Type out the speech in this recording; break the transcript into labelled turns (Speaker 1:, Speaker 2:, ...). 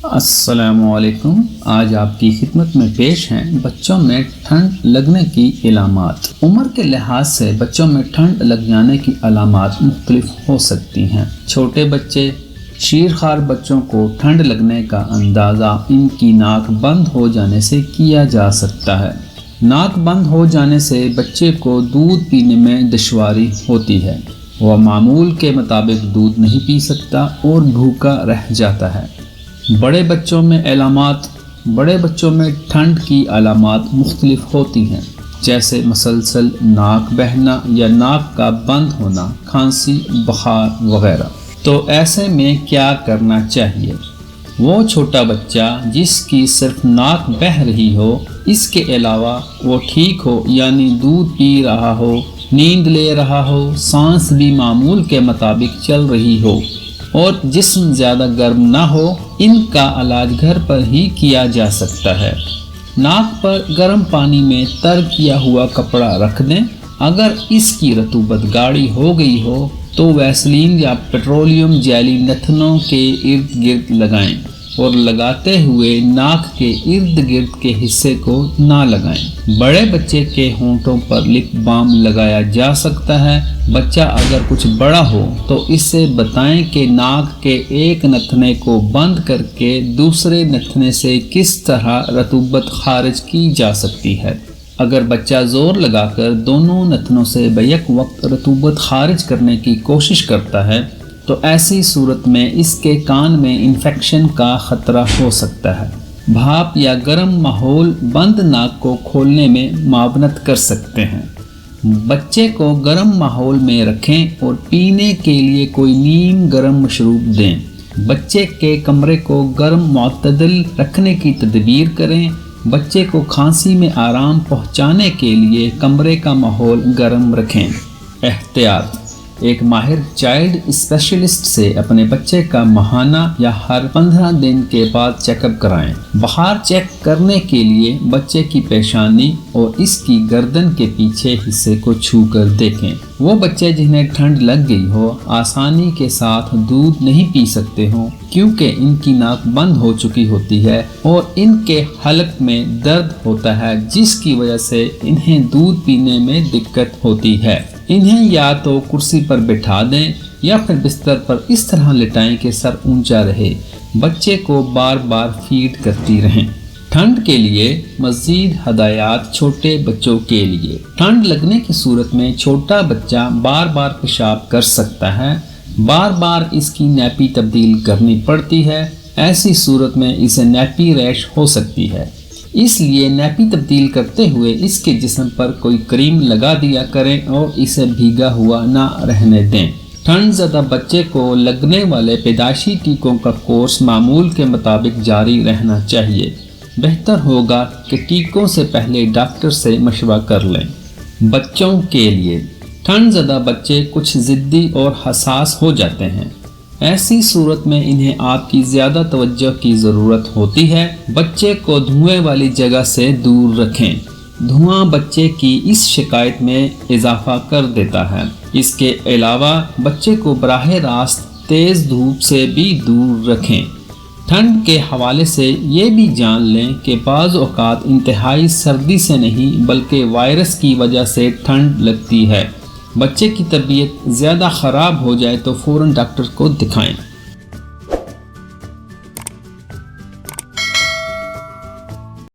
Speaker 1: السلام علیکم۔ آج آپ کی خدمت میں پیش ہیں بچوں میں ٹھنڈ لگنے کی علامات۔ عمر کے لحاظ سے بچوں میں ٹھنڈ لگ جانے کی علامات مختلف ہو سکتی ہیں۔ چھوٹے بچے، شیرخوار بچوں کو ٹھنڈ لگنے کا اندازہ ان کی ناک بند ہو جانے سے کیا جا سکتا ہے۔ ناک بند ہو جانے سے بچے کو دودھ پینے میں دشواری ہوتی ہے، وہ معمول کے مطابق دودھ نہیں پی سکتا اور بھوکا رہ جاتا ہے۔ بڑے بچوں میں ٹھنڈ کی علامات مختلف ہوتی ہیں، جیسے مسلسل ناک بہنا یا ناک کا بند ہونا، کھانسی، بخار وغیرہ۔ تو ایسے میں کیا کرنا چاہیے؟ وہ چھوٹا بچہ جس کی صرف ناک بہہ رہی ہو، اس کے علاوہ وہ ٹھیک ہو، یعنی دودھ پی رہا ہو، نیند لے رہا ہو، سانس بھی معمول کے مطابق چل رہی ہو اور جسم زیادہ گرم نہ ہو، ان کا علاج گھر پر ہی کیا جا سکتا ہے۔ ناک پر گرم پانی میں تر کیا ہوا کپڑا رکھ دیں۔ اگر اس کی رطوبت گاڑھی ہو گئی ہو تو ویسلین یا پیٹرولیم جیلی نتنوں کے ارد گرد لگائیں اور لگاتے ہوئے ناک کے ارد گرد کے حصے کو نہ لگائیں۔ بڑے بچے کے ہونٹوں پر لپ بام لگایا جا سکتا ہے۔ بچہ اگر کچھ بڑا ہو تو اسے بتائیں کہ ناک کے ایک نتنے کو بند کر کے دوسرے نتنے سے کس طرح رطوبت خارج کی جا سکتی ہے۔ اگر بچہ زور لگا کر دونوں نتنوں سے بیک وقت رطوبت خارج کرنے کی کوشش کرتا ہے تو ایسی صورت میں اس کے کان میں انفیکشن کا خطرہ ہو سکتا ہے۔ بھاپ یا گرم ماحول بند ناک کو کھولنے میں معاونت کر سکتے ہیں۔ بچے کو گرم ماحول میں رکھیں اور پینے کے لیے کوئی نیم گرم مشروب دیں۔ بچے کے کمرے کو گرم معتدل رکھنے کی تدبیر کریں۔ بچے کو کھانسی میں آرام پہنچانے کے لیے کمرے کا ماحول گرم رکھیں۔ احتیاط: ایک ماہر چائلڈ اسپیشلسٹ سے اپنے بچے کا ماہانہ یا ہر 15 دن کے بعد چیک اپ کرائیں۔ بخار چیک کرنے کے لیے بچے کی پیشانی اور اس کی گردن کے پیچھے حصے کو چھو کر دیکھیں۔ وہ بچے جنہیں ٹھنڈ لگ گئی ہو آسانی کے ساتھ دودھ نہیں پی سکتے ہوں، کیونکہ ان کی ناک بند ہو چکی ہوتی ہے اور ان کے حلق میں درد ہوتا ہے، جس کی وجہ سے انہیں دودھ پینے میں دقت ہوتی ہے۔ انہیں یا تو کرسی پر بٹھا دیں یا پھر بستر پر اس طرح لٹائیں کہ سر اونچا رہے۔ بچے کو بار بار فیڈ کرتی رہیں۔ ٹھنڈ کے لیے مزید ہدایات چھوٹے بچوں کے لیے۔ ٹھنڈ لگنے کی صورت میں چھوٹا بچہ بار بار پیشاب کر سکتا ہے، بار بار اس کی نیپی تبدیل کرنی پڑتی ہے۔ ایسی صورت میں اسے نیپی ریش ہو سکتی ہے، اس لیے نیپی تبدیل کرتے ہوئے اس کے جسم پر کوئی کریم لگا دیا کریں اور اسے بھیگا ہوا نہ رہنے دیں۔ ٹھنڈ زدہ بچے کو لگنے والے پیدائشی ٹیکوں کا کورس معمول کے مطابق جاری رہنا چاہیے۔ بہتر ہوگا کہ ٹیکوں سے پہلے ڈاکٹر سے مشورہ کر لیں۔ بچوں کے لیے ٹھنڈ زدہ بچے کچھ ضدی اور حساس ہو جاتے ہیں۔ ایسی صورت میں انہیں آپ کی زیادہ توجہ کی ضرورت ہوتی ہے۔ بچے کو دھوئیں والی جگہ سے دور رکھیں۔ دھواں بچے کی اس شکایت میں اضافہ کر دیتا ہے۔ اس کے علاوہ بچے کو براہ راست تیز دھوپ سے بھی دور رکھیں۔ ٹھنڈ کے حوالے سے یہ بھی جان لیں کہ بعض اوقات انتہائی سردی سے نہیں بلکہ وائرس کی وجہ سے ٹھنڈ لگتی ہے۔ بچے کی طبیعت زیادہ خراب ہو جائے تو فوراً ڈاکٹر کو دکھائیں۔